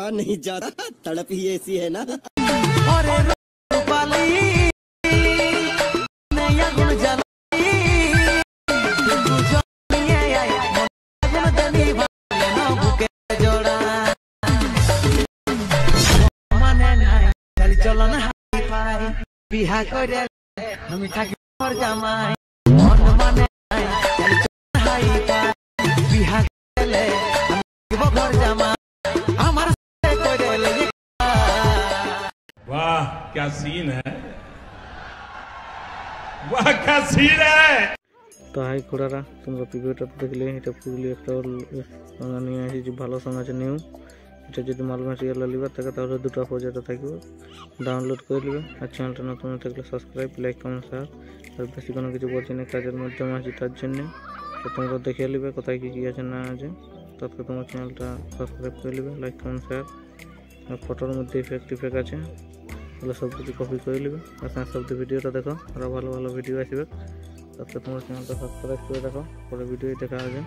रहा नहीं जाता, तड़प ही ऐसी है ना। বিহা করে আমি থাকি মোর জামাই মন মানে হাই বিহা করলে আমি ঘর জামাই আমার সাথে করে ले। वाह क्या सीन है, वाह क्या सीन है। তো হাই খোড়ারা, তোমরা ভিডিওটা দেখলে এটা পুরুলি একটা নিয়ে আসি ভালো সঙ্গ আছে নিউ। এটা যদি মাল ম্যাটেরিয়াল লিবার থাকে তাহলে দুটো প্রজেক্ট থাকবে, ডাউনলোড করে নেবে। আর চ্যানেলটা নতুন থাকলে সাবস্ক্রাইব, লাইক, কমেন্ট, শেয়ার। আর বেশি কোনো কিছু বলছি না, কাজের মাধ্যমে আছে তার জন্য। তো তোমরা দেখে নেবে কোথায় কী কী আছে না আছে, তারপরে তোমার চ্যানেলটা সাবস্ক্রাইব করে নেবে, লাইক, কমেন্ট, শেয়ার। আর ফটোর মধ্যে ইফেক্ট আছে, তাহলে সব কিছু কপি করে নেবে। আর সব ভিডিওটা দেখো, আরও ভালো ভালো ভিডিও আসবে। তারপরে তোমার চ্যানেলটা সাবস্ক্রাইব করে রাখো, পরে ভিডিও দেখা হবে।